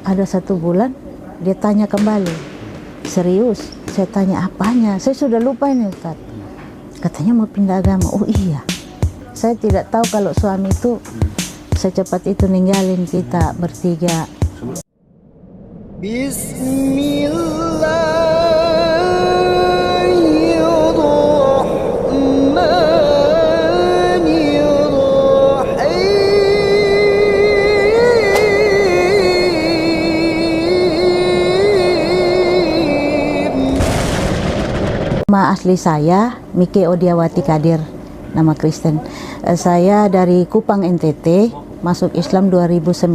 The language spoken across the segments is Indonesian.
Ada 1 bulan dia tanya kembali, serius. Saya tanya apanya, saya sudah lupa ini Ustaz. Katanya mau pindah agama. Oh iya, saya tidak tahu kalau suami itu secepat itu ninggalin kita bertiga. Nama asli saya Mike Odiawati Kadir, nama Kristen. Saya dari Kupang NTT, masuk Islam 2019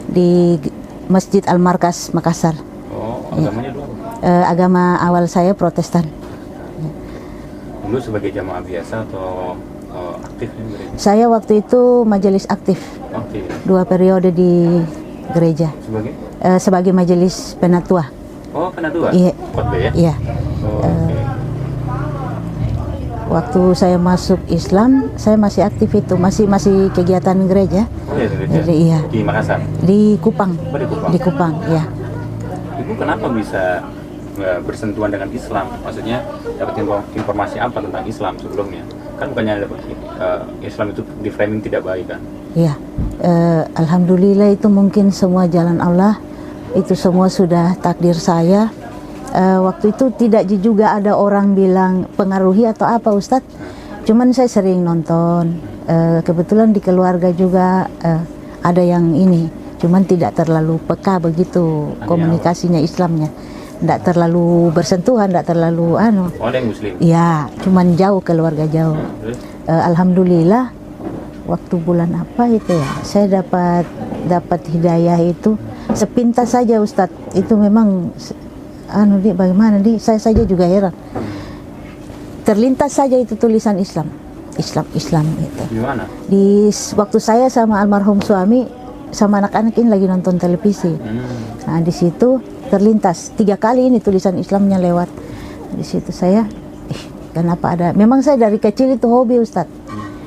di Masjid Al-Markas Makassar. Oh, agamanya dulu? Agama awal saya Protestan. Dulu sebagai jamaah biasa atau aktif? Saya waktu itu majelis aktif. Aktif. 2 periode di gereja. Sebagai? Sebagai majelis penatua. Oh, penatua? Iya. Khotbah ya? Iya. Oh, okay. Waktu saya masuk Islam, saya masih aktif itu, masih kegiatan gereja. Oh iya, gereja. Jadi, iya. Di Makassar? Di Kupang. Oh, di Kupang? Di Kupang, ya. Ibu kenapa bisa bersentuhan dengan Islam? Maksudnya dapat informasi apa tentang Islam sebelumnya? Kan bukannya Islam itu di framing tidak baik kan? Iya. Alhamdulillah itu mungkin semua jalan Allah. Itu semua sudah takdir saya. Waktu itu tidak juga ada orang bilang pengaruhi atau apa Ustadz. Cuman saya sering nonton. Kebetulan di keluarga juga ada yang ini. Cuman tidak terlalu peka begitu komunikasinya Islamnya. Tidak terlalu bersentuhan, tidak terlalu Oh, ada yang Muslim? Ya, cuman jauh, keluarga jauh. Alhamdulillah waktu bulan apa itu ya, saya dapat hidayah itu sepintas saja Ustadz. Itu memang bagaimana saya saja juga heran. Terlintas saja itu tulisan Islam itu. Di mana? Di waktu saya sama almarhum suami sama anak-anak ini lagi nonton televisi. Nah, di situ terlintas 3 kali ini tulisan Islamnya lewat. Di situ saya, kenapa ada? Memang saya dari kecil itu hobi Ustadz.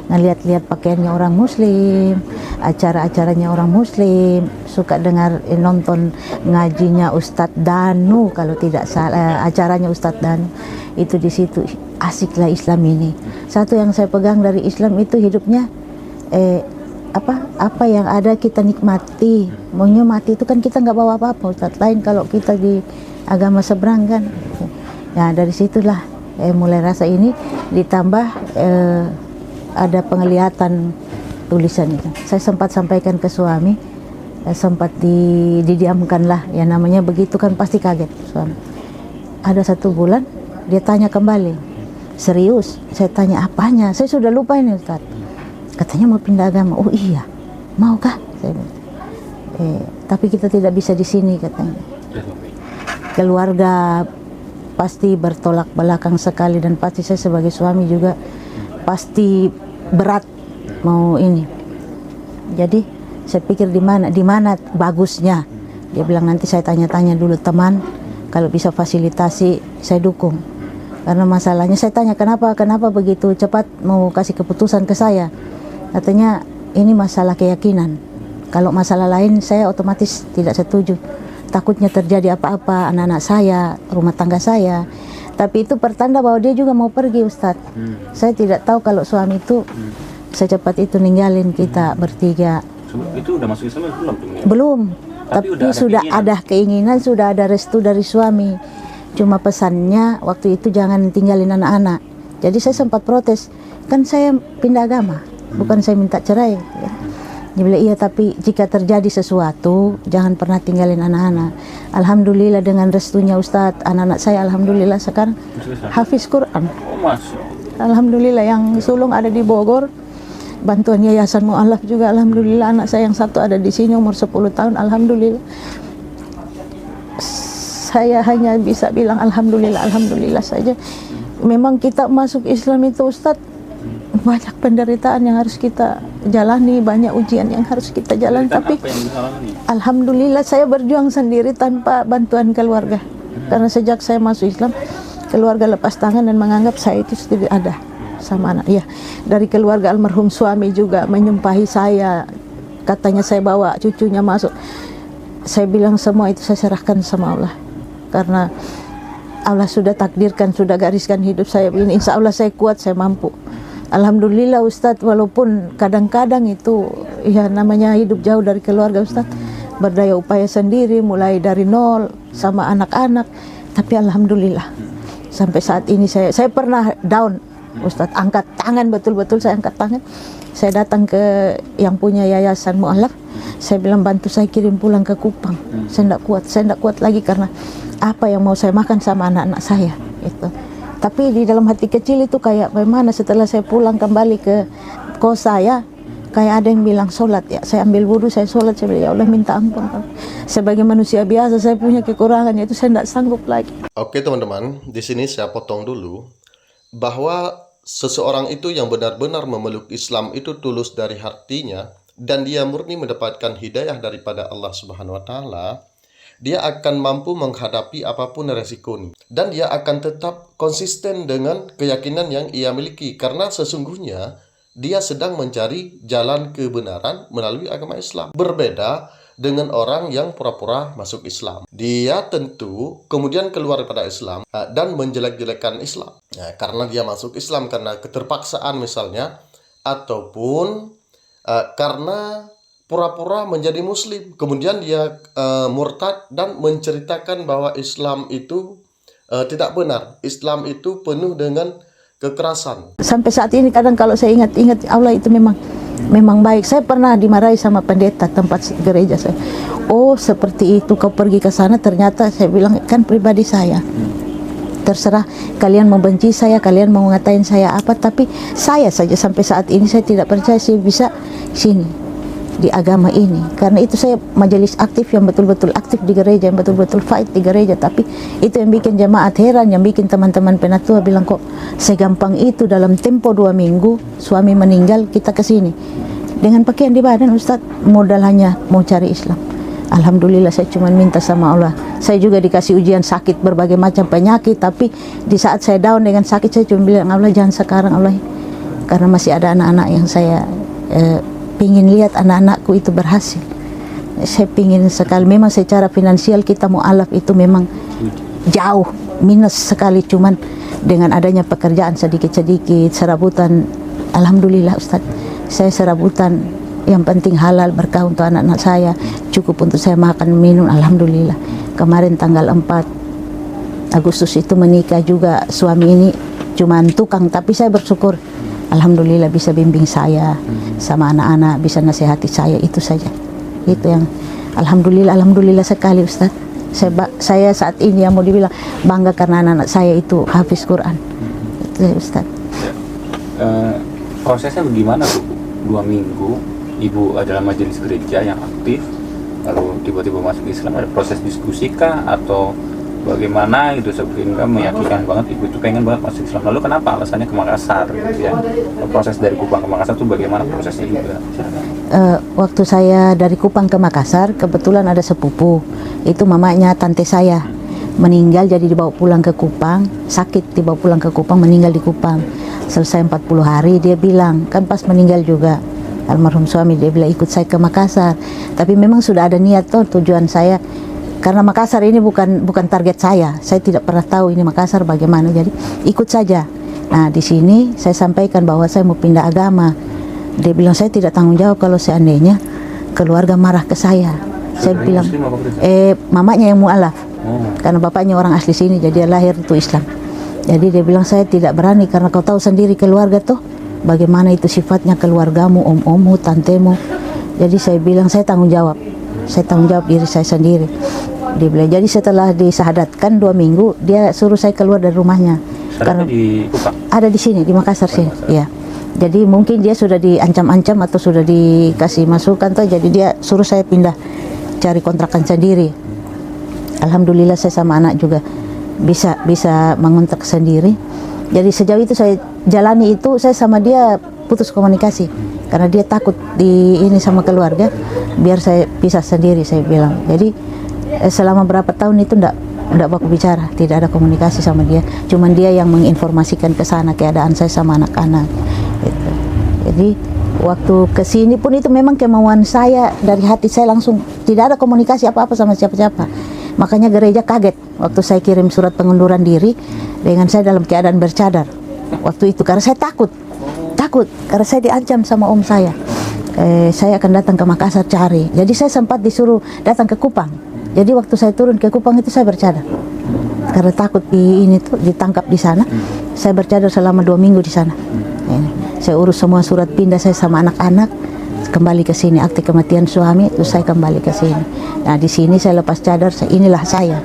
Ngelihat-lihat pakaiannya orang Muslim, acara-acaranya orang Muslim, suka dengar nonton ngajinya Ustadz Danu kalau tidak salah, acaranya Ustadz Danu. Itu di situ asiklah Islam ini. Satu yang saya pegang dari Islam itu hidupnya apa yang ada kita nikmati. Maunya mati itu kan kita nggak bawa apa-apa Ustadz. Lain kalau kita di agama seberang kan. Ya dari situlah mulai rasa ini, ditambah ada penglihatan tulisan itu. Saya sempat sampaikan ke suami, sempat didiamkan lah, ya namanya begitu kan pasti kaget suami. Ada 1 bulan dia tanya kembali, serius. Saya tanya apanya, saya sudah lupa ini Ustaz. Katanya mau pindah agama. Oh iya, maukah? Saya tapi kita tidak bisa di sini katanya. Keluarga pasti bertolak belakang sekali, dan pasti saya sebagai suami juga pasti berat mau ini. Jadi saya pikir di mana bagusnya. Dia bilang nanti saya tanya-tanya dulu teman, kalau bisa fasilitasi saya dukung. Karena masalahnya saya tanya kenapa begitu cepat mau kasih keputusan ke saya. Katanya ini masalah keyakinan. Kalau masalah lain saya otomatis tidak setuju. Takutnya terjadi apa-apa anak-anak saya, rumah tangga saya. Tapi itu pertanda bahwa dia juga mau pergi Ustadz. Saya tidak tahu kalau suami itu secepat itu ninggalin kita bertiga. Itu udah masuk Islam belum? Belum. Tapi sudah ada keinginan, sudah ada restu dari suami. Cuma pesannya waktu itu jangan tinggalin anak-anak. Jadi saya sempat protes. Kan saya pindah agama, bukan saya minta cerai. Ya. Dia bilang iya, tapi jika terjadi sesuatu jangan pernah tinggalin anak-anak. Alhamdulillah dengan restunya Ustadz, anak-anak saya alhamdulillah sekarang hafiz Quran. Alhamdulillah, yang sulung ada di Bogor, bantuan Yayasan Mu'alaf juga alhamdulillah. Anak saya yang 1 ada di sini umur 10 tahun alhamdulillah. Saya hanya bisa bilang alhamdulillah saja. Memang kita masuk Islam itu Ustadz, banyak penderitaan yang harus kita jalani, banyak ujian yang harus kita jalani. Tapi alhamdulillah saya berjuang sendiri tanpa bantuan keluarga. Karena sejak saya masuk Islam, keluarga lepas tangan dan menganggap saya itu tidak ada sama anak. Ya, dari keluarga almarhum suami juga menyumpahi saya, katanya saya bawa cucunya masuk. saya bilang semua itu saya serahkan sama Allah, karena Allah sudah takdirkan, sudah gariskan hidup saya ini. Insya Allah saya kuat, saya mampu. Alhamdulillah Ustadz, walaupun kadang-kadang itu ya namanya hidup jauh dari keluarga Ustadz, berdaya upaya sendiri mulai dari nol sama anak-anak, tapi alhamdulillah sampai saat ini saya pernah down Ustadz, angkat tangan, betul-betul saya angkat tangan. Saya datang ke yang punya yayasan mu'alaf, saya bilang bantu saya kirim pulang ke Kupang. Saya tidak kuat lagi, karena apa yang mau saya makan sama anak-anak saya itu. Tapi di dalam hati kecil itu kayak bagaimana setelah saya pulang kembali ke kos saya, kayak ada yang bilang sholat ya. Saya ambil wudhu, saya sholat, saya bilang ya Allah minta ampun. Sebagai manusia biasa saya punya kekurangan, itu saya tidak sanggup lagi. Oke teman-teman, di sini saya potong dulu bahwa seseorang itu yang benar-benar memeluk Islam itu tulus dari hatinya dan dia murni mendapatkan hidayah daripada Allah Subhanahu wa taala, dia akan mampu menghadapi apapun resikonya dan dia akan tetap konsisten dengan keyakinan yang ia miliki, karena sesungguhnya dia sedang mencari jalan kebenaran melalui agama Islam. Berbeda dengan orang yang pura-pura masuk Islam. Dia tentu kemudian keluar daripada Islam dan menjelek-jelekan Islam. Karena dia masuk Islam karena keterpaksaan misalnya, ataupun karena pura-pura menjadi muslim, kemudian dia murtad dan menceritakan bahwa Islam itu tidak benar. Islam itu penuh dengan kekerasan. Sampai saat ini kadang kalau saya ingat Allah itu memang baik. Saya pernah dimarahi sama pendeta tempat gereja saya. Oh seperti itu kau pergi ke sana, ternyata saya bilang kan pribadi saya. Terserah kalian membenci saya, kalian mau ngatain saya apa, tapi saya saja sampai saat ini saya tidak percaya saya bisa sini di agama ini, karena itu saya majelis aktif yang betul-betul aktif di gereja, yang betul-betul fight di gereja. Tapi itu yang bikin jemaat heran, yang bikin teman-teman penatua bilang kok segampang itu dalam tempo 2 minggu suami meninggal kita ke sini dengan pakaian di badan Ustadz, modal hanya mau cari Islam. Alhamdulillah saya cuma minta sama Allah. Saya juga dikasih ujian sakit berbagai macam penyakit, tapi di saat saya down dengan sakit saya cuma bilang Allah jangan sekarang Allah, karena masih ada anak-anak yang saya pingin lihat anak-anakku itu berhasil. Saya pingin sekali. Memang secara finansial kita mu'alaf itu memang jauh minus sekali, cuman dengan adanya pekerjaan sedikit-sedikit serabutan, alhamdulillah Ustaz, saya serabutan yang penting halal, berkah untuk anak-anak saya, cukup untuk saya makan minum, alhamdulillah. Kemarin tanggal 4 Agustus itu menikah juga, suami ini cuman tukang, tapi saya bersyukur alhamdulillah bisa bimbing saya sama anak-anak, bisa nasihati saya, itu saja. Itu yang alhamdulillah sekali Ustaz. Saya saat ini yang mau dibilang bangga karena anak-anak saya itu hafiz Quran. Itu ya, Ustaz. Prosesnya bagaimana tuh? 2 minggu Ibu adalah majelis gereja yang aktif, lalu tiba-tiba masuk Islam, ada proses diskusi kah atau bagaimana itu sehingga meyakinkan banget Ibu itu pengen banget masuk Islam? Lalu kenapa alasannya ke Makassar gitu ya? Proses dari Kupang ke Makassar itu bagaimana prosesnya juga? Waktu saya dari Kupang ke Makassar, kebetulan ada sepupu, itu mamanya tante saya meninggal, jadi dibawa pulang ke Kupang, sakit dibawa pulang ke Kupang, meninggal di Kupang. Selesai 40 hari dia bilang, kan pas meninggal juga almarhum suami, dia bilang ikut saya ke Makassar. Tapi memang sudah ada niat tuh, tujuan saya, karena Makassar ini bukan target saya tidak pernah tahu ini Makassar bagaimana, jadi ikut saja. Nah di sini saya sampaikan bahwa saya mau pindah agama. Dia bilang saya tidak tanggung jawab kalau seandainya keluarga marah ke saya. Saya bilang mamanya yang mu'alaf, karena bapaknya orang asli sini, jadi dia lahir itu Islam. Jadi dia bilang saya tidak berani, karena kau tahu sendiri keluarga tuh bagaimana itu sifatnya, keluargamu, om-ommu, tantemu. Jadi saya bilang saya tanggung jawab diri saya sendiri. Dia bilang, jadi setelah disahadatkan 2 minggu dia suruh saya keluar dari rumahnya. Karena di Kupang? Ada di sini di Makassar sih, ya. Jadi mungkin dia sudah diancam-ancam atau sudah dikasih masukan tuh, jadi dia suruh saya pindah cari kontrakan sendiri. Alhamdulillah saya sama anak juga bisa mengontrak sendiri. Jadi sejauh itu saya jalani itu, saya sama dia putus komunikasi karena dia takut ini sama keluarga, biar saya pisah sendiri, saya bilang. Jadi selama berapa tahun itu enggak baku bicara, tidak ada komunikasi sama dia. Cuman dia yang menginformasikan ke sana keadaan saya sama anak-anak. Gitu. Jadi Waktu ke sini pun itu memang kemauan saya dari hati saya, langsung tidak ada komunikasi apa-apa sama siapa-siapa. Makanya gereja kaget waktu saya kirim surat pengunduran diri dengan saya dalam keadaan bercadar waktu itu, karena saya takut karena saya diancam sama om saya. Saya akan datang ke Makassar cari. Jadi saya sempat disuruh datang ke Kupang. Jadi waktu saya turun ke Kupang itu saya bercadar karena takut ditangkap di sana. Saya bercadar selama 2 minggu di sana. Saya urus semua surat pindah saya sama anak-anak, kembali ke sini, akte kematian suami, terus saya kembali ke sini. Nah di sini saya lepas cadar, inilah saya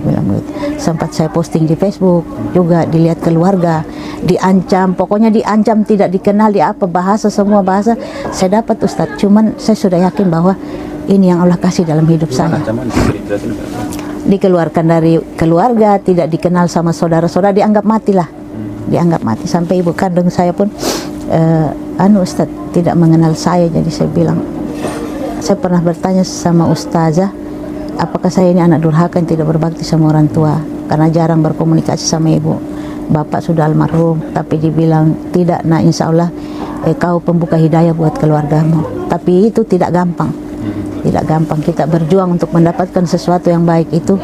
bilang begitu. Sempat saya posting di Facebook juga, dilihat keluarga, diancam, pokoknya diancam, tidak dikenal di apa, semua bahasa saya dapat Ustadz. Cuman saya sudah yakin bahwa ini yang Allah kasih dalam hidup saya. Dikeluarkan dari keluarga, tidak dikenal sama saudara-saudara, dianggap mati lah, dianggap mati. Sampai ibu kandung saya pun Ustadz tidak mengenal saya. Jadi saya bilang, saya pernah bertanya sama ustazah, apakah saya ini anak durhaka yang tidak berbakti sama orang tua karena jarang berkomunikasi sama ibu. Bapak sudah almarhum, tapi dibilang tidak, nah insya Allah kau pembuka hidayah buat keluargamu. Tapi itu tidak gampang, tidak gampang. Kita berjuang untuk mendapatkan sesuatu yang baik itu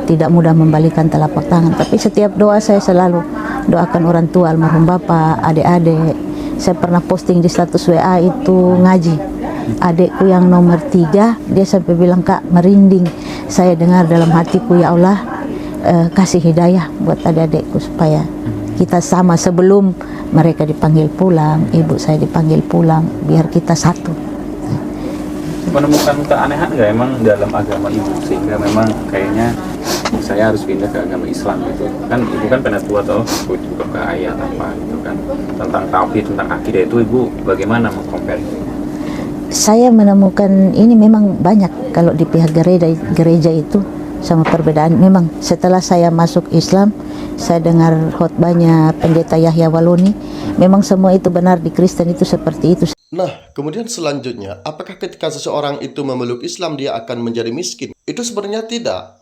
tidak mudah, membalikan telapak tangan. Tapi setiap doa saya selalu doakan orang tua, almarhum bapak, adik-adik. Saya pernah posting di status WA itu ngaji. Adikku yang nomor 3, dia sampai bilang, Kak, merinding saya dengar dalam hatiku, ya Allah, kasih hidayah buat adik-adikku supaya kita sama sebelum mereka dipanggil pulang, ibu saya dipanggil pulang, biar kita satu. Menemukan keanehan nggak emang dalam agama ibu sehingga memang kayaknya saya harus pindah ke agama Islam gitu kan? Ibu kan pernah tua toh, juga ke ayat apa gitu kan, tentang tauhid, tentang akidah itu ibu bagaimana mengcompare? Saya menemukan ini memang banyak kalau di pihak gereja itu sama perbedaan. Memang setelah saya masuk Islam, saya dengar khotbahnya Pendeta Yahya Waloni, memang semua itu benar, di Kristen itu seperti itu. Nah, kemudian selanjutnya, apakah ketika seseorang itu memeluk Islam dia akan menjadi miskin? Itu sebenarnya tidak.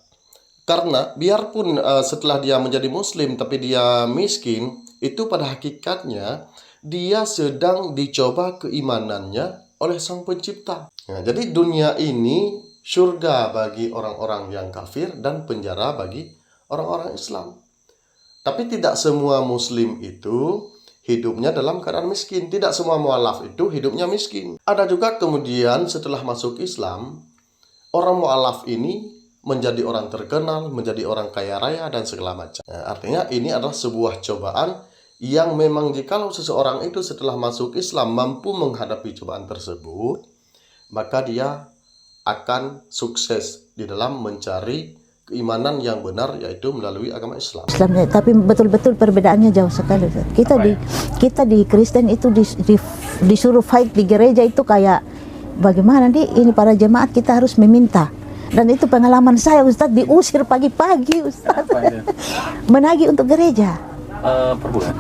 Karena biarpun setelah dia menjadi muslim tapi dia miskin, itu pada hakikatnya dia sedang dicoba keimanannya oleh Sang Pencipta. Nah, jadi dunia ini surga bagi orang-orang yang kafir dan penjara bagi orang-orang Islam. Tapi tidak semua muslim itu hidupnya dalam keadaan miskin. Tidak semua mualaf itu hidupnya miskin. Ada juga kemudian setelah masuk Islam, orang mualaf ini menjadi orang terkenal, menjadi orang kaya raya dan segala macam. Nah, artinya ini adalah sebuah cobaan yang memang jikalau seseorang itu setelah masuk Islam mampu menghadapi cobaan tersebut, maka dia akan sukses di dalam mencari keimanan yang benar, yaitu melalui agama Islam. Tapi betul-betul perbedaannya jauh sekali. Kita di Kristen itu disuruh fight di gereja itu kayak bagaimana ini para jemaat kita harus meminta. Dan itu pengalaman saya, Ustadz, diusir pagi-pagi, Ustadz. Menagih untuk gereja. Per bulan?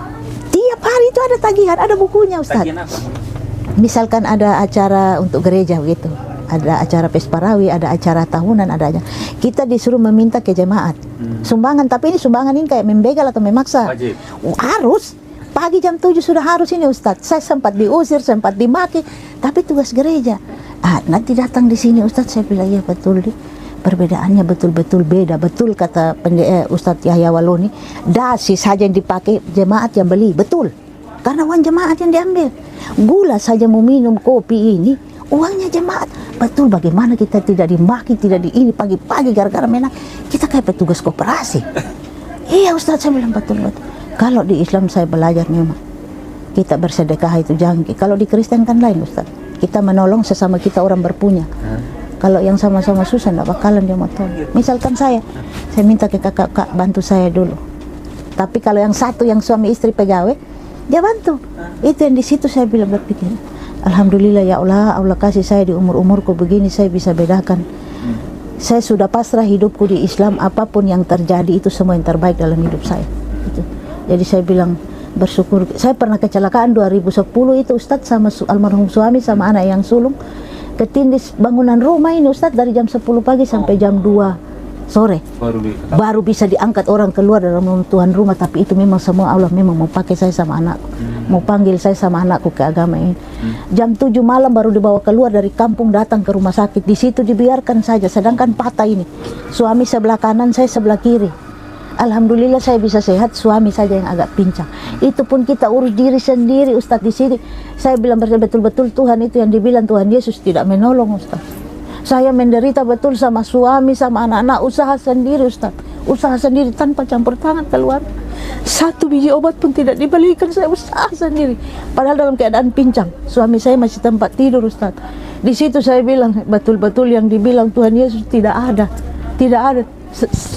Tiap hari itu ada tagihan, ada bukunya, Ustadz. Tagihan apa? Misalkan ada acara untuk gereja begitu, ada acara Pesparawi, ada acara tahunan, ada aja. Kita disuruh meminta ke jemaat sumbangan, tapi ini sumbangan ini kayak membegal atau memaksa. Wajib. Harus pagi jam 7 sudah harus ini, Ustadz. Saya sempat diusir, sempat dimaki, tapi tugas gereja. Nanti datang di sini, Ustadz. Saya bilang, ya betul deh, perbedaannya betul-betul beda. Betul kata Ustadz Yahya Waloni, dasi saja yang dipakai jemaat yang beli, betul, karena uang jemaat yang diambil. Gula saja mau minum kopi ini uangnya jemaat. Betul, bagaimana kita tidak dimaki, tidak ini pagi-pagi gara-gara menang. Kita kayak petugas koperasi. Iya, Ustadz, saya bilang betul-betul. Kalau di Islam saya belajar memang kita bersedekah itu jangan. Kalau di Kristen kan lain, Ustadz. Kita menolong sesama kita orang berpunya. Kalau yang sama-sama susah tidak bakalan dia mau tolong. Misalkan saya minta ke kakak bantu saya dulu. Tapi kalau yang satu yang suami istri pegawai, dia bantu. Itu yang di situ saya bilang berpikir, alhamdulillah ya Allah, Allah kasih saya di umur-umurku begini saya bisa bedakan. Saya sudah pasrah hidupku di Islam, apapun yang terjadi itu semua yang terbaik dalam hidup saya. Gitu. Jadi saya bilang bersyukur. Saya pernah kecelakaan 2010 itu, Ustadz, sama almarhum suami sama anak yang sulung, ketindis bangunan rumah ini, Ustadz, dari jam 10 pagi sampai jam 2 sore. Baru bisa diangkat orang keluar dalam tuan rumah. Tapi itu memang semua Allah memang mau pakai saya sama anakku, mau panggil saya sama anakku ke agama ini. Jam 7 malam baru dibawa keluar dari kampung, datang ke rumah sakit. Di situ dibiarkan saja, sedangkan patah ini. Suami sebelah kanan, saya sebelah kiri. Alhamdulillah saya bisa sehat, suami saja yang agak pincang. Itu pun kita urus diri sendiri, Ustadz. Di sini saya bilang betul-betul Tuhan itu yang dibilang Tuhan Yesus tidak menolong, Ustadz. Saya menderita betul sama suami, sama anak-anak, usaha sendiri, Ustaz. Usaha sendiri tanpa campur tangan keluar. 1 biji obat pun tidak dibelikan, saya usaha sendiri. Padahal dalam keadaan pincang. Suami saya masih tempat tidur, Ustaz. Di situ saya bilang, betul-betul yang dibilang Tuhan Yesus tidak ada. Tidak ada.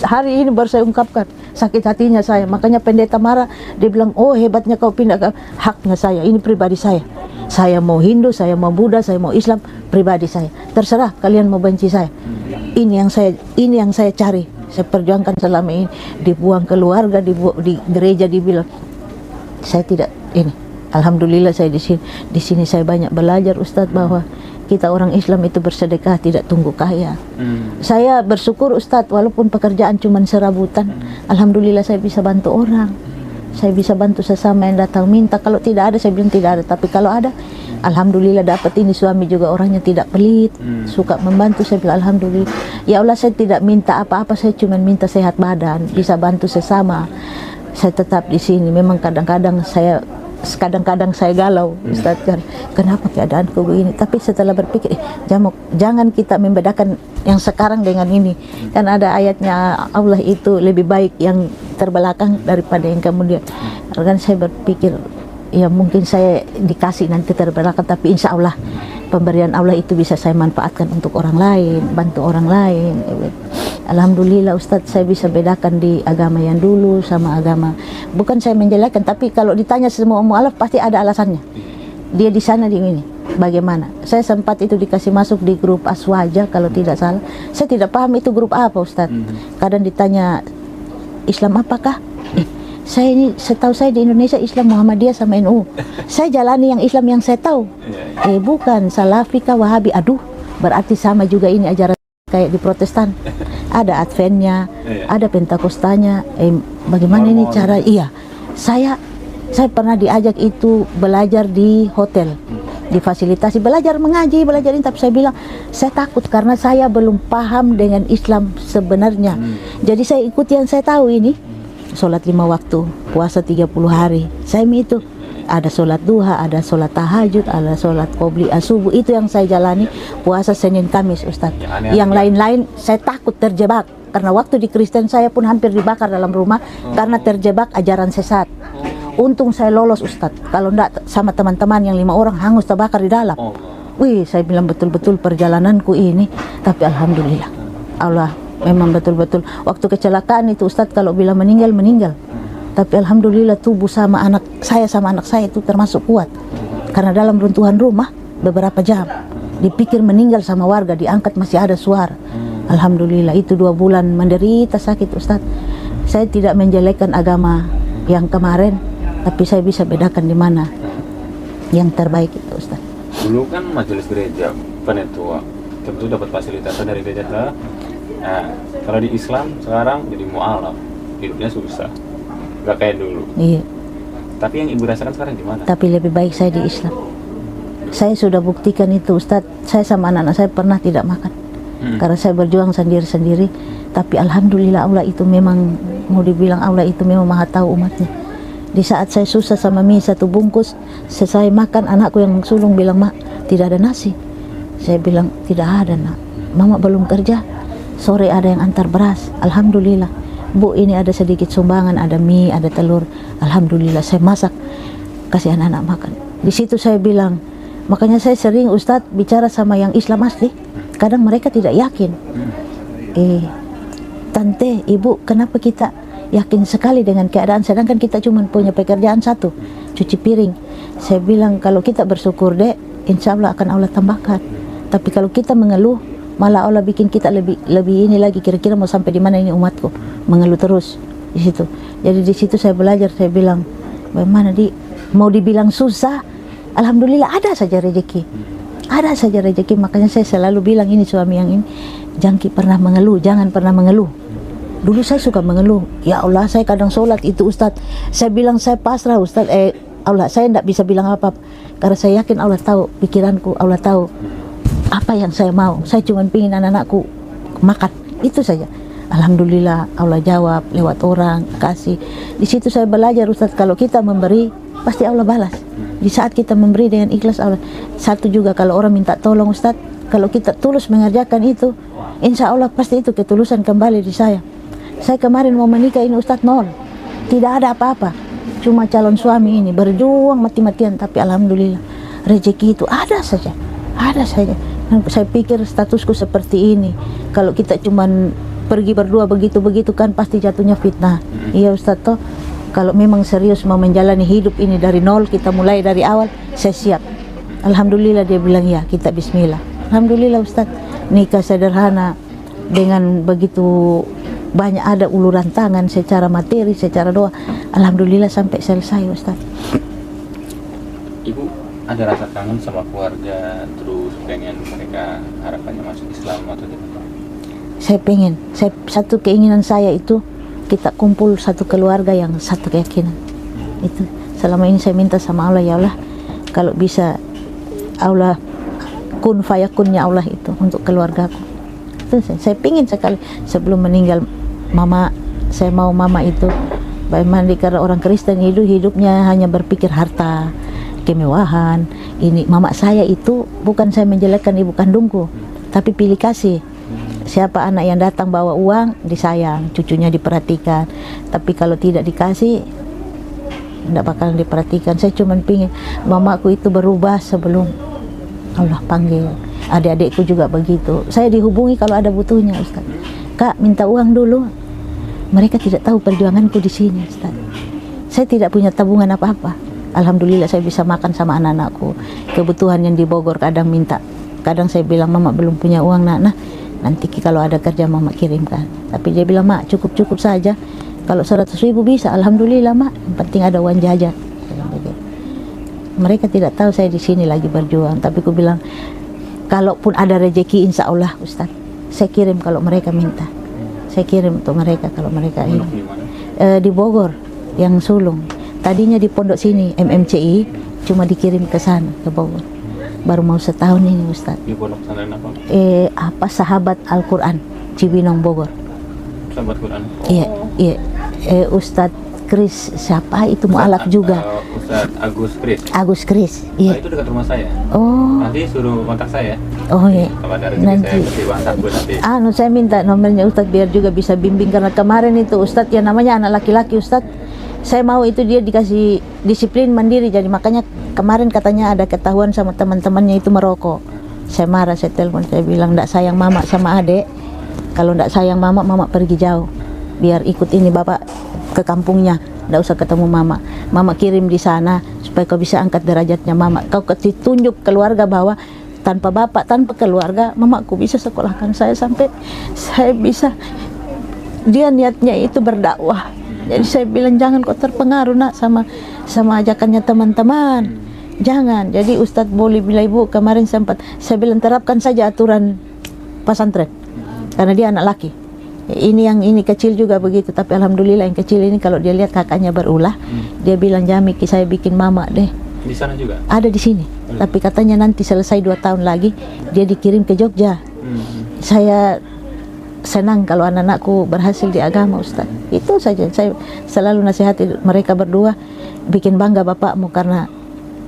Hari ini baru saya ungkapkan sakit hatinya saya. Makanya pendeta marah, dia bilang, oh hebatnya kau pindah ke haknya saya, ini pribadi saya. Saya mau Hindu, saya mau Buddha, saya mau Islam, pribadi saya. Terserah kalian mau benci saya. Ini yang saya cari. Saya perjuangkan selama ini. Dibuang keluarga, di gereja dibilang saya tidak ini. Alhamdulillah saya di sini. Di sini saya banyak belajar, Ustadz, bahwa kita orang Islam itu bersedekah tidak tunggu kaya. Saya bersyukur, Ustadz, walaupun pekerjaan cuma serabutan, alhamdulillah saya bisa bantu orang. Saya bisa bantu sesama yang datang minta. Kalau tidak ada, saya bilang tidak ada. Tapi kalau ada, alhamdulillah dapat ini. Suami juga orangnya tidak pelit, suka membantu. Saya bilang alhamdulillah. Ya Allah, saya tidak minta apa-apa, saya cuma minta sehat badan, bisa bantu sesama. Saya tetap di sini. Memang kadang-kadang saya galau, Ustaz, kenapa keadaanku begini? Tapi setelah berpikir, jangan kita membedakan yang sekarang dengan ini. Kan ada ayatnya, Allah itu lebih baik yang terbelakang daripada yang kemudian. Kan saya berpikir, ya mungkin saya dikasih nanti terbelakang, tapi insya Allah pemberian Allah itu bisa saya manfaatkan untuk orang lain, bantu orang lain. Alhamdulillah, Ustadz, saya bisa bedakan di agama yang dulu sama agama. Bukan saya menjelekkan, tapi kalau ditanya semua mu'alaf pasti ada alasannya. Dia di sana, di ini. Bagaimana? Saya sempat itu dikasih masuk di grup Aswaja kalau tidak salah. Saya tidak paham itu grup apa, Ustadz. Kadang ditanya, Islam apakah? Saya ini, setahu saya di Indonesia Islam Muhammadiyah sama NU. Saya jalani yang Islam yang saya tahu. Bukan Salafika, Wahabi. Aduh, berarti sama juga ini ajaran kayak di Protestan. Ada Adventnya, ada Pentakostanya. Bagaimana ini cara? Iya, saya pernah diajak itu belajar di hotel, difasilitasi belajar mengaji, belajar ini. Tapi saya bilang saya takut karena saya belum paham dengan Islam sebenarnya. Jadi saya ikut yang saya tahu ini. Sholat 5 waktu, puasa 30 hari. Saya itu ada sholat duha, ada sholat tahajud, ada sholat qobli asubuh. Itu yang saya jalani, puasa Senin Kamis, Ustadz. Yang lain-lain saya takut terjebak. Karena waktu di Kristen saya pun hampir dibakar dalam rumah karena terjebak ajaran sesat. Untung saya lolos, Ustadz. Kalau enggak sama teman-teman yang 5 orang hangus terbakar di dalam. Wih, saya bilang betul-betul perjalananku ini. Tapi alhamdulillah, Allah memang betul-betul. Waktu kecelakaan itu, Ustadz, kalau bilang meninggal. Tapi alhamdulillah tubuh sama anak saya itu termasuk kuat. Karena dalam runtuhan rumah beberapa jam. Dipikir meninggal sama warga, diangkat masih ada suara. Alhamdulillah, itu 2 bulan menderita sakit, Ustadz. Saya tidak menjelekkan agama yang kemarin, tapi saya bisa bedakan di mana yang terbaik itu, Ustadz. Dulu kan majelis gereja penetua tentu dapat fasilitas dari gereja. Nah, kalau di Islam sekarang jadi mu'alaf, hidupnya susah, gak kayak dulu. Iya. Tapi yang ibu rasakan sekarang gimana? Tapi lebih baik saya di Islam. Saya sudah buktikan itu, Ustadz. Saya sama anak-anak saya pernah tidak makan, karena saya berjuang sendiri-sendiri. Tapi alhamdulillah, Allah itu memang, mau dibilang Allah itu memang maha tahu umatnya. Di saat saya susah sama mie 1 bungkus, selesai makan, anakku yang sulung bilang, Mak, tidak ada nasi. Saya bilang, tidak ada, Nak. Mama belum kerja. Sore ada yang antar beras, alhamdulillah. Bu, ini ada sedikit sumbangan, ada mie, ada telur. Alhamdulillah, saya masak, kasih anak-anak makan. Di situ saya bilang, makanya saya sering, Ustadz, bicara sama yang Islam asli. Kadang mereka tidak yakin. Tante, ibu, kenapa kita yakin sekali dengan keadaan, sedangkan kita cuma punya pekerjaan satu, cuci piring. Saya bilang, kalau kita bersyukur, Dek, insya Allah akan Allah tambahkan. Tapi kalau kita mengeluh, malah Allah bikin kita lebih ini lagi. Kira-kira mau sampai di mana ini umatku, mengeluh terus di situ. Jadi di situ saya belajar, saya bilang, bagaimana mau dibilang susah, alhamdulillah ada saja rezeki, ada saja rezeki. Makanya saya selalu bilang ini suami yang ini, jangan pernah mengeluh, jangan pernah mengeluh. Dulu saya suka mengeluh, ya Allah saya kadang sholat itu Ustadz, saya bilang saya pasrah Ustadz, Allah saya tidak bisa bilang apa, karena saya yakin Allah tahu pikiranku, Allah tahu apa yang saya mau. Saya cuma ingin anak-anakku makan, itu saja. Alhamdulillah Allah jawab lewat orang, kasih. Di situ saya belajar Ustadz, kalau kita memberi pasti Allah balas. Di saat kita memberi dengan ikhlas Allah. Satu juga kalau orang minta tolong Ustadz, kalau kita tulus mengerjakan itu, insya Allah pasti itu ketulusan kembali di saya. Saya kemarin mau menikah ini Ustadz nol, tidak ada apa-apa, cuma calon suami ini berjuang mati-matian, tapi alhamdulillah rezeki itu ada saja, ada saja. Saya pikir statusku seperti ini, kalau kita cuman pergi berdua begitu-begitu kan pasti jatuhnya fitnah. Iya Ustadz toh, kalau memang serius mau menjalani hidup ini dari nol, kita mulai dari awal, saya siap. Alhamdulillah dia bilang ya, kita bismillah. Alhamdulillah Ustadz, nikah sederhana dengan begitu banyak ada uluran tangan secara materi, secara doa. Alhamdulillah sampai selesai Ustaz. Ibu ada rasa kangen sama keluarga, terus pengen mereka harapannya masuk Islam atau tidak? Saya pengen, satu keinginan saya itu kita kumpul satu keluarga yang satu keyakinan. Itu selama ini saya minta sama Allah, ya Allah kalau bisa Allah kun fayakunnya Allah itu untuk keluargaku. Itu saya pingin sekali sebelum meninggal. Mama, saya mau mama itu bagaimana, karena orang Kristen hidupnya hanya berpikir harta, kemewahan. Ini mama saya itu bukan saya menjelekkan ibu kandungku, tapi pilih kasih. Siapa anak yang datang bawa uang disayang, cucunya diperhatikan. Tapi kalau tidak dikasih, tidak bakalan diperhatikan. Saya cuma pingin mamaku itu berubah sebelum Allah panggil. Adik-adikku juga begitu. Saya dihubungi kalau ada butuhnya Ustaz. Kak minta uang dulu. Mereka tidak tahu perjuanganku di sini Ustaz. Saya tidak punya tabungan apa-apa. Alhamdulillah saya bisa makan sama anak-anakku. Kebutuhan yang di Bogor kadang minta. Kadang saya bilang mama belum punya uang nak. Nah nanti kalau ada kerja mama kirimkan. Tapi dia bilang mak cukup-cukup saja. Kalau 100.000 bisa, alhamdulillah mak. Yang penting ada uang jajan. Mereka tidak tahu saya di sini lagi berjuang. Tapi aku bilang kalaupun ada rezeki insya Allah Ustaz, saya kirim kalau mereka minta. Saya kirim untuk mereka kalau mereka ini. Di Bogor, yang sulung. Tadinya di pondok sini MMCI, cuma dikirim ke sana ke Bogor. Baru mau setahun ini Ustaz. Di pondok pesantren apa? Sahabat Al-Quran Cibinong Bogor. Sahabat Quran. Iya, iya. Ustadz Kris siapa itu mualaf juga. Ustadz Agus Kris. Iya. Itu dekat rumah saya. Oh. Nanti suruh kontak saya. Oh iya. Kalau ada rezeki Nanti. saya kasih WhatsApp nanti. Saya minta nomornya Ustadz biar juga bisa bimbing, karena kemarin itu Ustadz yang namanya anak laki-laki Ustadz, saya mau itu dia dikasih disiplin mandiri, jadi makanya kemarin katanya ada ketahuan sama teman-temannya itu merokok. Saya marah, saya telepon, saya bilang ndak sayang mama sama adek. Kalau ndak sayang mama pergi jauh. Biar ikut ini bapak ke kampungnya, ndak usah ketemu mama. Mama kirim di sana supaya kau bisa angkat derajatnya mama. Kau kasih tunjuk keluarga bahwa tanpa bapak, tanpa keluarga, mamaku bisa sekolahkan saya sampai saya bisa. Dia niatnya itu berdakwah. Jadi saya bilang jangan kau terpengaruh nak sama ajakannya teman-teman. Jangan. Jadi Ustadz boleh bila ibu kemarin sempat saya bilang terapkan saja aturan pesantren. Karena dia anak laki. Ini kecil juga begitu, tapi alhamdulillah yang kecil ini kalau dia lihat kakaknya berulah, dia bilang Jami saya bikin mama deh. Di sana juga? Ada di sini. Tapi katanya nanti selesai 2 tahun lagi dia dikirim ke Jogja. Saya senang kalau anak-anakku berhasil di agama Ustaz. Itu saja. Saya selalu nasihati mereka berdua, bikin bangga bapakmu karena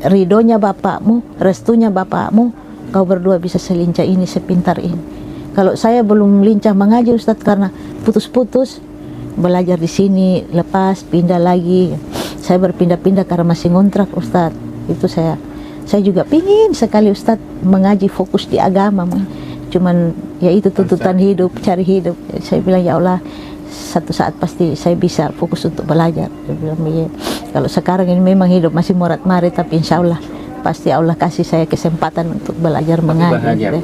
ridhonya bapakmu, restunya bapakmu, kau berdua bisa selincah ini, sepintar ini. Kalau saya belum lincah mengaji Ustadz karena putus-putus, belajar di sini, lepas, pindah lagi. Saya berpindah-pindah karena masih ngontrak Ustadz. Itu saya juga pingin sekali Ustadz mengaji, fokus di agama. Cuman ya itu tuntutan hidup, cari hidup. Saya bilang ya Allah, satu saat pasti saya bisa fokus untuk belajar. Saya bilang ya, kalau sekarang ini memang hidup masih morat-marit, tapi insya Allah pasti Allah kasih saya kesempatan untuk belajar mengaji.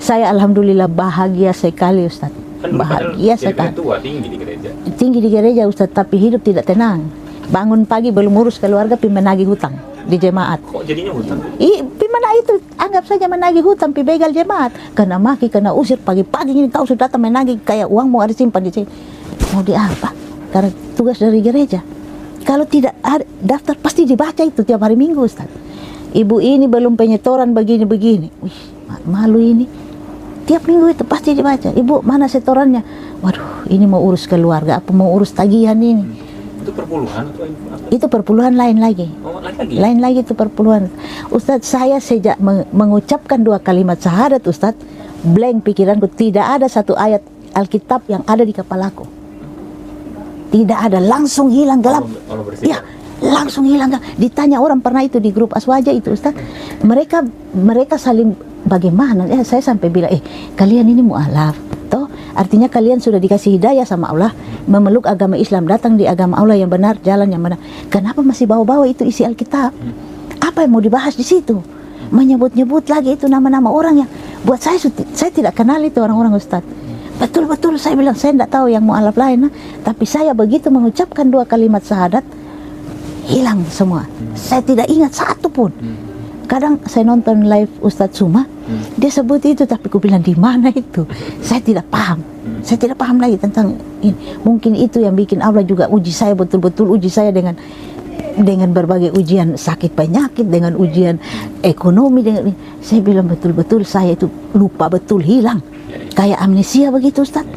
Saya alhamdulillah bahagia sekali Ustaz. Bahagia sekali. Tinggi di gereja Ustaz, tapi hidup tidak tenang. Bangun pagi belum urus keluarga, pi menagih hutang di jemaat. Kok jadinya hutang? Pi mana itu? Anggap saja menagih hutang, pi begal jemaat. Kena maki, kena usir pagi-pagi ini kau sudah datang menagih kayak uang mau ada simpan di sini. Mau di apa? Karena tugas dari gereja. Kalau tidak ada daftar pasti dibaca itu tiap hari Minggu, Ustaz. Ibu ini belum penyetoran begini-begini. Wih, malu ini. Tiap minggu itu pasti dibaca. Ibu, mana setorannya? Waduh, ini mau urus keluarga, apa mau urus tagihan ini? Itu perpuluhan atau apa? Itu perpuluhan lain lagi. Oh, lain lagi? Lain lagi itu perpuluhan. Ustadz, saya sejak mengucapkan 2 kalimat syahadat, Ustadz, blank pikiranku, tidak ada satu ayat Alkitab yang ada di kepalaku. Tidak ada, langsung hilang gelap. Allah bersihkan. Ya, langsung hilang gelap. Ditanya orang pernah itu di grup Aswaja itu, Ustadz, mereka saling bagaimana? Ya, saya sampai bilang, kalian ini mu'alaf. Toh, artinya kalian sudah dikasih hidayah sama Allah, memeluk agama Islam, datang di agama Allah yang benar, jalan yang benar. Kenapa masih bawa-bawa itu isi Alkitab? Apa yang mau dibahas di situ? Menyebut-nyebut lagi itu nama-nama orang yang buat saya tidak kenal itu orang-orang, Ustaz. Betul-betul saya bilang, saya tidak tahu yang mu'alaf lain, tapi saya begitu mengucapkan 2 kalimat syahadat, hilang semua. Saya tidak ingat satu pun. Kadang saya nonton live Ustadz Suma, dia sebut itu, tapi aku bilang di mana itu? Saya tidak paham. Saya tidak paham lagi tentang ini. Mungkin itu yang bikin Allah juga uji saya, betul-betul uji saya dengan berbagai ujian sakit penyakit, dengan ujian ekonomi, dengan saya bilang betul-betul saya itu lupa betul, hilang. Kayak amnesia begitu, Ustadz.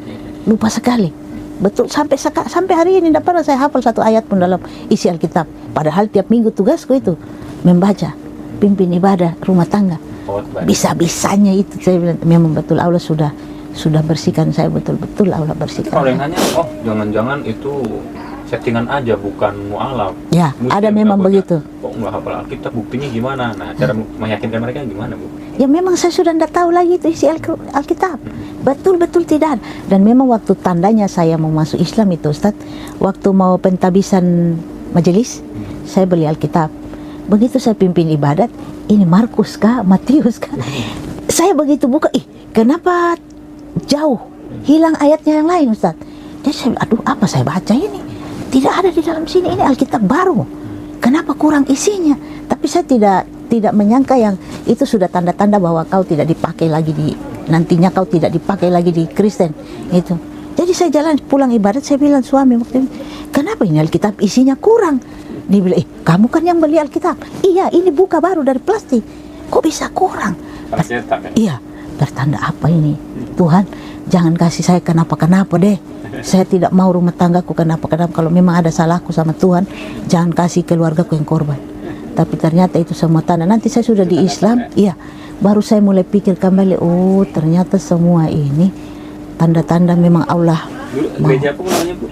Lupa sekali. Betul, sampai hari ini tidak pernah saya hafal satu ayat pun dalam isi Alkitab. Padahal tiap minggu tugasku itu membaca, pimpin ibadah rumah tangga. Bisa-bisanya itu saya bilang, memang betul Allah sudah bersihkan saya, betul-betul Allah bersihkan. Kalau yang nanya, oh jangan-jangan itu settingan aja, bukan mu'alaf. Ya, Muslim, ada memang begitu. Kok nggak hafal Alkitab, buktinya gimana? Nah, cara meyakinkan mereka gimana, Bu? Ya memang saya sudah tidak tahu lagi itu isi Alkitab. Betul-betul tidak. Dan memang waktu tandanya saya mau masuk Islam itu, Ustaz, waktu mau pentabisan majelis, saya beli Alkitab. Begitu saya pimpin ibadat, ini Markus kah, Matius kah? Saya begitu buka, kenapa jauh, hilang ayatnya yang lain, Ustaz. Jadi saya, aduh, apa saya baca ini? Tidak ada di dalam sini, ini Alkitab baru. Kenapa kurang isinya? Tapi saya tidak menyangka yang itu sudah tanda-tanda bahwa kau tidak dipakai lagi nantinya kau tidak dipakai lagi di Kristen itu. Jadi saya jalan pulang ibadat, saya bilang suami waktu itu, kenapa ini Alkitab isinya kurang? Dia bilang, kamu kan yang beli Alkitab. Iya, ini buka baru dari plastik. Kok bisa kurang? Iya, bertanda apa ini? Tuhan, jangan kasih saya kenapa-kenapa deh. Saya tidak mau rumah tanggaku kenapa-kenapa. Kalau memang ada salahku sama Tuhan, jangan kasih keluargaku yang korban. Tapi ternyata itu semua tanda. Nanti saya sudah di Islam, iya, baru saya mulai pikir kembali, oh ternyata semua ini tanda-tanda memang Allah. Gereja apa namanya, Bu?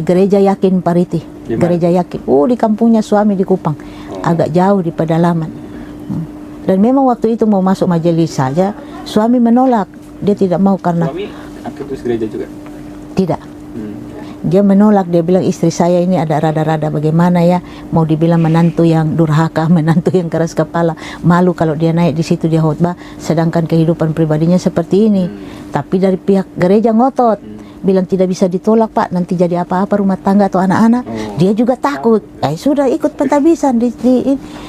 Gereja Yakin Pariti. Gereja Yakin. Di kampungnya suami di Kupang. Agak jauh di pedalaman. Dan memang waktu itu mau masuk majelis saja, suami menolak. Dia tidak mau karena suami aktivis gereja juga? Tidak. Dia menolak, dia bilang istri saya ini ada rada-rada bagaimana ya, mau dibilang menantu yang durhaka, menantu yang keras kepala, malu kalau dia naik di situ dia khotbah, sedangkan kehidupan pribadinya seperti ini. Tapi dari pihak gereja ngotot, bilang tidak bisa ditolak Pak, nanti jadi apa-apa rumah tangga atau anak-anak. Dia juga takut. Sudah ikut pentabisan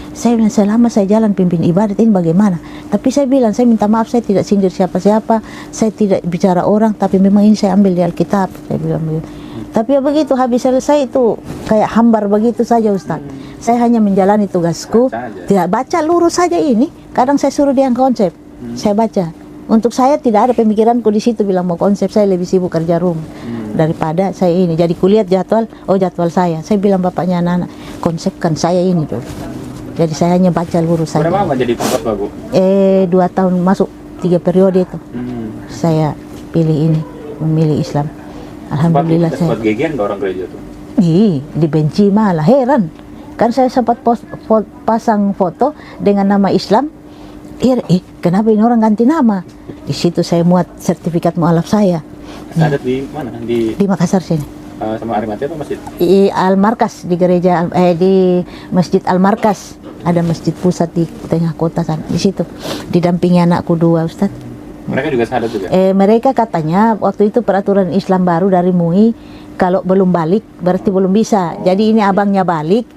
saya bilang selama saya jalan pimpin ibadat ini bagaimana? Tapi saya bilang, saya minta maaf, saya tidak sindir siapa-siapa, saya tidak bicara orang, tapi memang ini saya ambil di Alkitab. Saya bilang begitu. Tapi ya begitu, habis selesai itu kayak hambar begitu saja, Ustaz. Saya hanya menjalani tugasku, tidak baca lurus saja ini. Kadang saya suruh dia yang konsep, saya baca. Untuk saya tidak ada pemikiranku di situ bilang mau konsep, saya lebih sibuk kerja rumah daripada saya ini. Jadi kulihat jadwal saya. Saya bilang bapaknya anak-anak, konsepkan saya ini dulu. Jadi saya hanya baca lurus saja. Berapa lama jadi pengkhotbah, Bu? 2 tahun, masuk 3 periode itu. Saya pilih ini, memilih Islam. Alhamdulillah saya. Sempat gegian ke orang gereja tuh? Dibenci malah, heran. Kan saya sempat pasang foto dengan nama Islam. Kenapa ini orang ganti nama? Di situ saya muat sertifikat mu'alaf saya. Ada di mana? Di Makassar sini. Sama Arimatia atau masjid? Al-Markas, di gereja di Masjid Al-Markas. Ada masjid pusat di tengah kota sana. Di situ didampingi anakku 2, Ustaz. Mereka juga syahadat juga? Mereka katanya waktu itu peraturan Islam baru dari MUI, kalau belum balik berarti belum bisa. Jadi ini abangnya balik,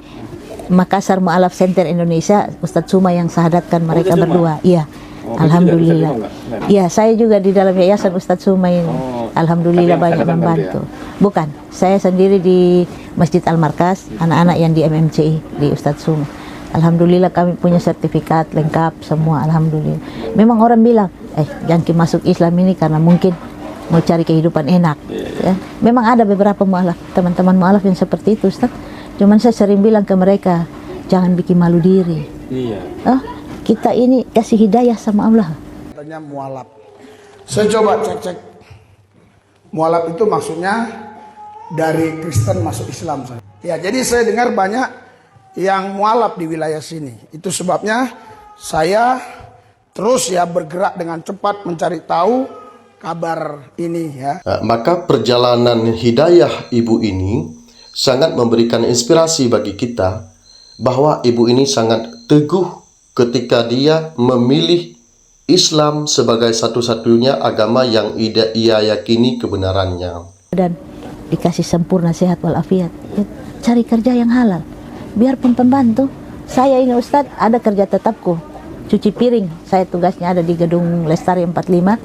Makassar Mu'alaf Center Indonesia, Ustadz Suma yang syahadatkan mereka berdua. Iya. Oh, Alhamdulillah. bisa juga nggak? Iya, saya juga di dalam yayasan Ustadz Suma ini. Oh, Alhamdulillah tapi banyak angkatan membantu. bantu Bukan, saya sendiri di Masjid Al-Markas, anak-anak yang di MMCI di Ustadz Suma. Alhamdulillah kami punya sertifikat lengkap semua. Alhamdulillah. Memang orang bilang, jangan masuk Islam ini karena mungkin mau cari kehidupan enak. Ya. Memang ada beberapa mualaf, teman-teman mualaf yang seperti itu, Ustadz. Cuman saya sering bilang ke mereka, jangan bikin malu diri. Iya. Kita ini kasih hidayah sama Allah. Katanya mualaf. Saya coba cek-cek. Mualaf itu maksudnya dari Kristen masuk Islam. Ya, jadi saya dengar banyak yang mualaf di wilayah sini. Itu sebabnya saya terus ya bergerak dengan cepat mencari tahu kabar ini ya. Maka perjalanan hidayah ibu ini sangat memberikan inspirasi bagi kita bahwa ibu ini sangat teguh ketika dia memilih Islam sebagai satu-satunya agama yang ia yakini kebenarannya. Dan dikasih sempurna sehat walafiat. Cari kerja yang halal. Biarpun pembantu, saya ini Ustadz ada kerja tetapku. Cuci piring, saya tugasnya ada di gedung Lestari 45,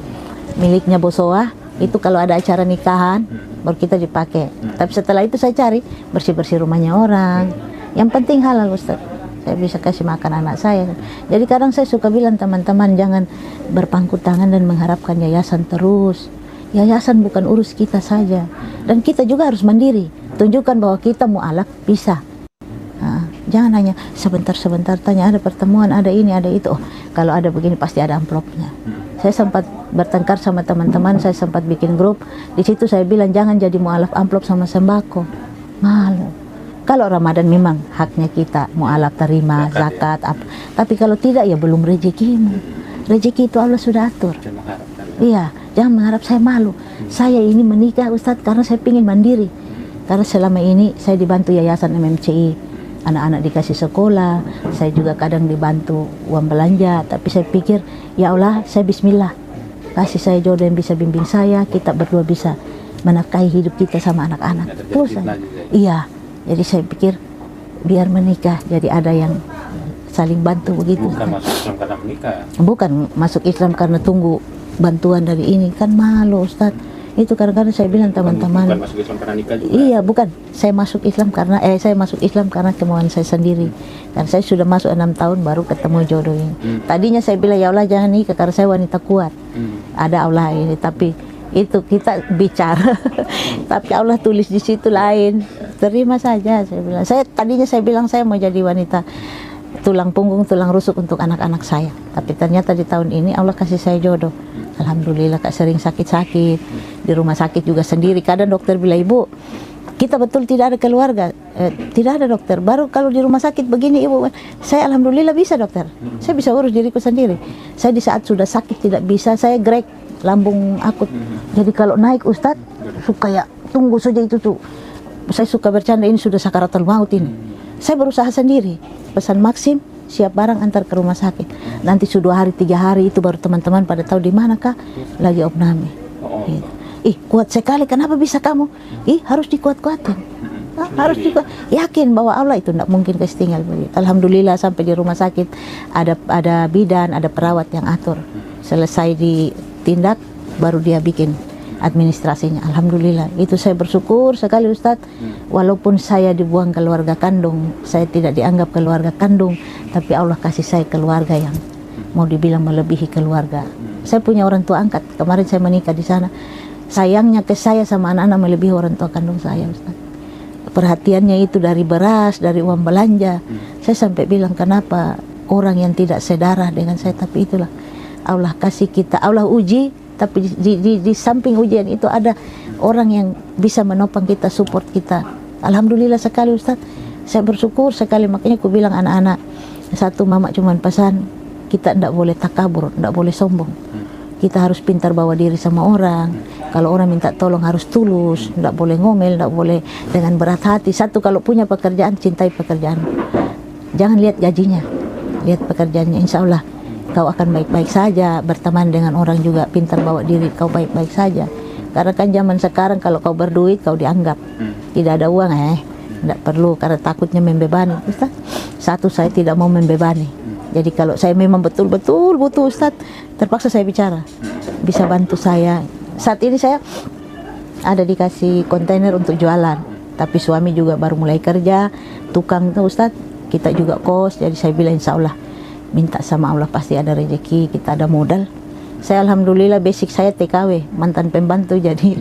miliknya Bosowa. Itu kalau ada acara nikahan, baru kita dipakai. Tapi setelah itu saya cari bersih-bersih rumahnya orang. Yang penting halal Ustadz. Saya bisa kasih makan anak saya. Jadi kadang saya suka bilang teman-teman jangan berpangku tangan dan mengharapkan yayasan terus. Yayasan bukan urus kita saja. Dan kita juga harus mandiri. Tunjukkan bahwa kita mualaf bisa. Jangan hanya sebentar-sebentar tanya ada pertemuan, ada ini, ada itu. Oh, kalau ada begini pasti ada amplopnya. Saya sempat bertengkar sama teman-teman, saya sempat bikin grup. Di situ saya bilang jangan jadi mualaf amplop sama sembako. Malu. Kalau Ramadan memang haknya kita mualaf terima zakat, tapi kalau tidak ya belum rezekimu. Rezeki itu Allah sudah atur. Iya, jangan mengharap saya malu. Saya ini menikah Ustadz karena saya ingin mandiri. Karena selama ini saya dibantu yayasan MMCI, anak-anak dikasih sekolah, saya juga kadang dibantu uang belanja. Tapi saya pikir ya Allah, saya Bismillah, kasih saya jodoh yang bisa bimbing saya, kita berdua bisa menafkahi hidup kita sama anak-anak. Terus iya. Jadi saya pikir biar menikah jadi ada yang saling bantu begitu. Bukan masuk Islam karena menikah. Bukan masuk Islam karena tunggu bantuan dari ini, kan malu Ustadz. Itu kadang-kadang saya bilang teman-teman. Bukan masuk Islam karena nikah juga. Iya, bukan. Saya masuk Islam karena kemauan saya sendiri. Dan saya sudah masuk 6 tahun baru ketemu jodoh ini. Tadinya saya bilang ya Allah jangan nikah karena saya wanita kuat. Ada Allah ini, tapi itu kita bicara. Tapi Allah tulis di situ lain. Terima saja, saya bilang. Tadinya saya bilang saya mau jadi wanita tulang punggung, tulang rusuk untuk anak-anak saya. Tapi ternyata di tahun ini Allah kasih saya jodoh. Alhamdulillah, Kak sering sakit-sakit. Di rumah sakit juga sendiri. Kadang dokter bilang, Ibu, kita betul tidak ada keluarga. Tidak ada dokter. Baru kalau di rumah sakit begini Ibu, saya alhamdulillah bisa dokter. Saya bisa urus diriku sendiri. Saya di saat sudah sakit tidak bisa, saya grek lambung akut. Jadi kalau naik Ustadz, suka ya tunggu saja itu tuh. Saya suka bercanda ini sudah sakaratul maut ini. Saya berusaha sendiri. Pesan Maxim, siap barang antar ke rumah sakit. Nanti sudah 2 hari 3 hari itu baru teman-teman pada tahu di mana kak lagi opname. Gitu. Kuat sekali. Kenapa bisa kamu? Harus dikuat-kuatin. Harus dikuat. Yakin bahwa Allah itu tidak mungkin kasih tinggal. Alhamdulillah sampai di rumah sakit ada bidan, ada perawat yang atur. Selesai ditindak baru dia bikin administrasinya. Alhamdulillah, itu saya bersyukur sekali Ustadz. Walaupun saya dibuang keluarga kandung, saya tidak dianggap keluarga kandung, tapi Allah kasih saya keluarga yang mau dibilang melebihi keluarga. Saya punya orang tua angkat, kemarin saya menikah di sana. Sayangnya ke saya sama anak-anak melebihi orang tua kandung saya Ustadz. Perhatiannya itu dari beras, dari uang belanja. Saya sampai bilang kenapa orang yang tidak sedarah dengan saya, tapi itulah Allah kasih kita, Allah uji. Tapi di samping ujian itu ada orang yang bisa menopang kita, support kita. Alhamdulillah sekali Ustadz. Saya bersyukur sekali, makanya aku bilang anak-anak, satu mama cuman pesan, kita tidak boleh takabur, tidak boleh sombong. Kita harus pintar bawa diri sama orang. Kalau orang minta tolong harus tulus, tidak boleh ngomel, tidak boleh dengan berat hati. Satu, kalau punya pekerjaan, cintai pekerjaan. Jangan lihat gajinya, lihat pekerjaannya. Insya Allah kau akan baik-baik saja. Berteman dengan orang juga pintar bawa diri, kau baik-baik saja. Karena kan zaman sekarang kalau kau berduit kau dianggap tidak ada uang tidak perlu, karena takutnya membebani. Ustaz, satu, saya tidak mau membebani. Jadi kalau saya memang betul-betul butuh Ustadz, terpaksa saya bicara, bisa bantu saya. Saat ini saya ada dikasih kontainer untuk jualan, tapi suami juga baru mulai kerja, tukang tuh Ustadz, kita juga kos, jadi saya bilang insya Allah, minta sama Allah pasti ada rezeki, kita ada modal. Saya alhamdulillah basic saya TKW, mantan pembantu, jadi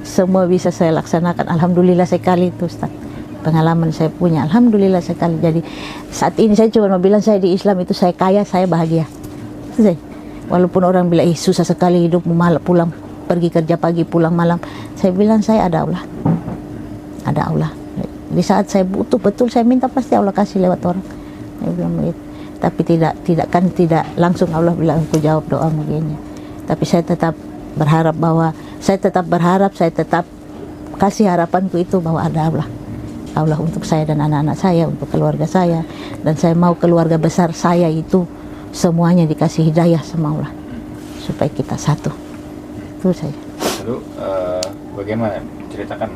semua bisa saya laksanakan, alhamdulillah sekali itu Ustadz. Pengalaman saya punya, alhamdulillah sekali. Jadi saat ini saya cuma mau bilang saya di Islam itu saya kaya, saya bahagia. Itu saya. Walaupun orang bilang susah sekali hidup, malam pulang pergi kerja pagi pulang malam, saya bilang saya ada Allah, ada Allah. Di saat saya butuh betul saya minta pasti Allah kasih lewat orang. Saya bilang begitu. Tapi tidak langsung Allah bilang aku jawab doamu begini. Tapi saya tetap berharap saya tetap kasih harapanku itu bahwa ada Allah untuk saya dan anak-anak saya, untuk keluarga saya, dan saya mau keluarga besar saya itu semuanya dikasih hidayah sama Allah supaya kita satu. Itu saya. Lalu bagaimana ceritakan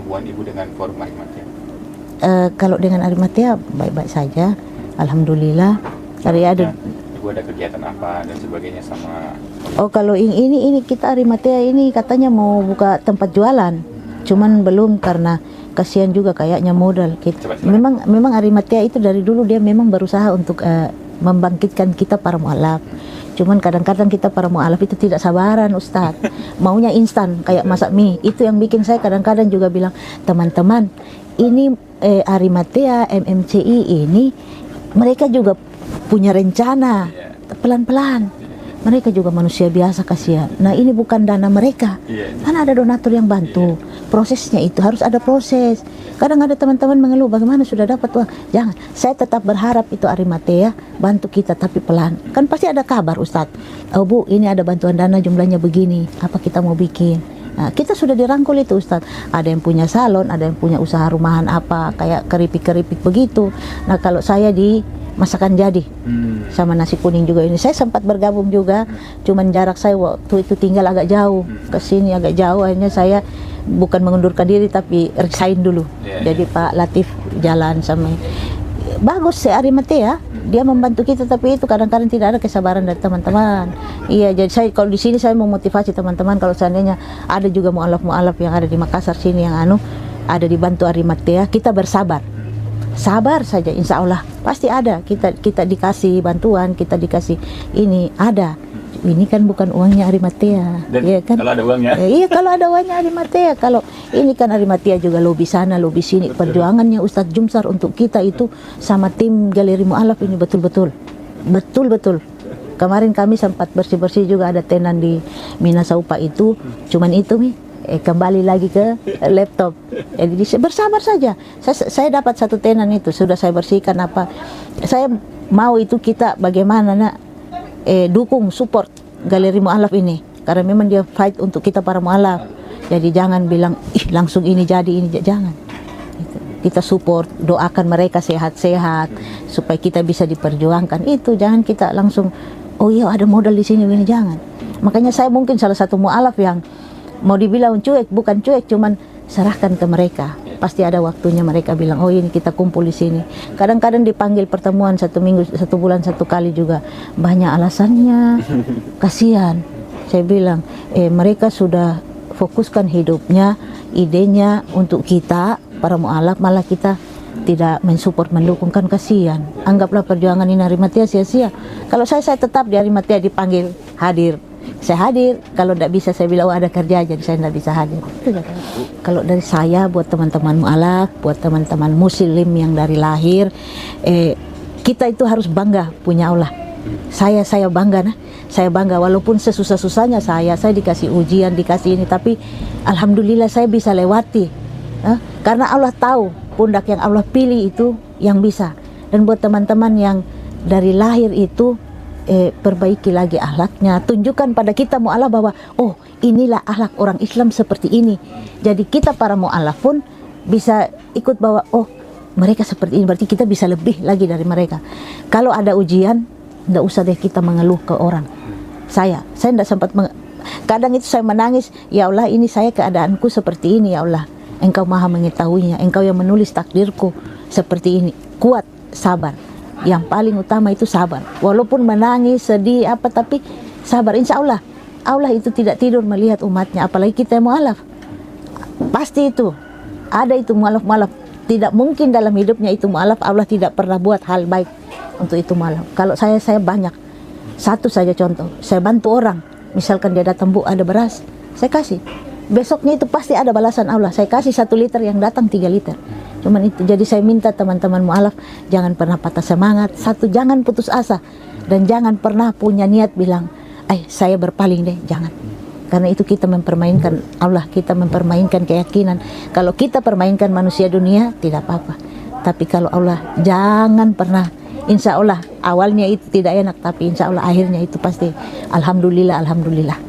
hubungan ibu dengan Forum Arimatea? Kalau dengan Arimatea baik-baik saja, alhamdulillah. Ibu ada kegiatan apa dan sebagainya sama? Oh, kalau ini kita Arimatea ini katanya mau buka tempat jualan, cuman belum karena kasihan juga kayaknya modal kita. Memang Arimatea itu dari dulu dia memang berusaha untuk membangkitkan kita para mualaf. Cuman kadang-kadang kita para mualaf itu tidak sabaran Ustadz, maunya instan kayak masak mie. Itu yang bikin saya kadang-kadang juga bilang, teman-teman ini Arimatea MMCI ini mereka juga punya rencana pelan-pelan. Mereka juga manusia biasa, kasihan. Nah ini bukan dana mereka, kan ada donatur yang bantu. Prosesnya itu harus ada proses. Kadang ada teman-teman mengeluh bagaimana sudah dapat uang. Jangan, saya tetap berharap itu Arimatea bantu kita tapi pelan. Kan pasti ada kabar Ustadz, oh Bu ini ada bantuan dana jumlahnya begini, apa kita mau bikin. Nah, kita sudah dirangkul itu Ustadz. Ada yang punya salon, ada yang punya usaha rumahan apa, kayak keripik-keripik begitu. Nah kalau saya di masakan jadi sama nasi kuning juga ini saya sempat bergabung juga, cuman jarak saya waktu itu tinggal agak jauh ke sini, agak jauh, akhirnya saya bukan mengundurkan diri tapi resign dulu. Jadi Pak Latif jalan sama bagus si Arimatea, dia membantu kita, tapi itu kadang-kadang tidak ada kesabaran dari teman-teman. Iya, jadi saya kalau di sini saya memotivasi teman-teman, kalau seandainya ada juga mualaf-mualaf yang ada di Makassar sini yang ada dibantu Arimatea, kita bersabar. Sabar saja, insya Allah pasti ada. Kita dikasih bantuan, kita dikasih ini ada. Ini kan bukan uangnya Arimatea, ya kan? Kalau ada uangnya? Iya, kalau ada uangnya Arimatea. Kalau ini kan Arimatea juga lobby sana, lobby sini. Perjuangannya Ustadz Jumsar untuk kita itu sama tim Galeri Mu'alaf ini betul-betul. Kemarin kami sempat bersih-bersih juga, ada tenan di Minasaupa itu. Cuman itu kembali lagi ke laptop. Jadi bersabar saja. Saya dapat satu tenan itu sudah saya bersihkan apa. Saya mau itu kita bagaimana dukung support Galeri Mu'alaf ini karena memang dia fight untuk kita para mu'alaf. Jadi jangan bilang langsung ini jadi ini jangan. Kita support, doakan mereka sehat-sehat supaya kita bisa diperjuangkan. Itu jangan kita langsung oh iya ada modal di sini ini, jangan. Makanya saya mungkin salah satu mu'alaf yang mau dibilang cuek, bukan cuek, cuman serahkan ke mereka. Pasti ada waktunya mereka bilang, oh ini kita kumpul di sini. Kadang-kadang dipanggil pertemuan 1 minggu, 1 bulan 1 kali juga. Banyak alasannya, kasihan. Saya bilang, mereka sudah fokuskan hidupnya, idenya untuk kita, para mu'alaf, malah kita tidak mensupport, mendukung, kan kasihan. Anggaplah perjuangan ini Arimatea sia-sia. Kalau saya tetap di Arimatea dipanggil, hadir. Saya hadir, kalau tidak bisa saya bilang ada kerja jadi saya tidak bisa hadir. Kalau dari saya buat teman-teman mu'alaf, buat teman-teman muslim yang dari lahir, kita itu harus bangga punya Allah. Saya bangga, saya bangga walaupun sesusah-susahnya saya dikasih ujian, dikasih ini, tapi alhamdulillah saya bisa lewati. Karena Allah tahu pundak yang Allah pilih itu yang bisa. Dan buat teman-teman yang dari lahir itu perbaiki lagi akhlaknya, tunjukkan pada kita mu'alaf bahwa oh inilah akhlak orang Islam seperti ini. Jadi kita para mu'alaf pun bisa ikut bahwa oh mereka seperti ini, berarti kita bisa lebih lagi dari mereka. Kalau ada ujian, tidak usah deh kita mengeluh ke orang. Saya tidak sempat kadang itu saya menangis, ya Allah ini saya keadaanku seperti ini, ya Allah Engkau maha mengetahuinya, Engkau yang menulis takdirku seperti ini. Kuat, sabar. Yang paling utama itu sabar. Walaupun menangis, sedih, apa, tapi sabar. Insya Allah, Allah itu tidak tidur melihat umatnya, apalagi kita yang mualaf. Pasti itu, ada itu mualaf-mualaf. Tidak mungkin dalam hidupnya itu mualaf, Allah tidak pernah buat hal baik untuk itu mualaf. Kalau saya banyak. Satu saja contoh, saya bantu orang. Misalkan dia datang, Bu, ada beras, saya kasih. Besoknya itu pasti ada balasan Allah. Saya kasih 1 liter, yang datang 3 liter. Cuman itu, jadi saya minta teman-teman mualaf, jangan pernah patah semangat. Satu, jangan putus asa. Dan jangan pernah punya niat bilang, saya berpaling deh, jangan. Karena itu kita mempermainkan Allah, kita mempermainkan keyakinan. Kalau kita permainkan manusia dunia, tidak apa-apa. Tapi kalau Allah, jangan pernah. Insya Allah awalnya itu tidak enak, tapi insya Allah akhirnya itu pasti alhamdulillah, alhamdulillah.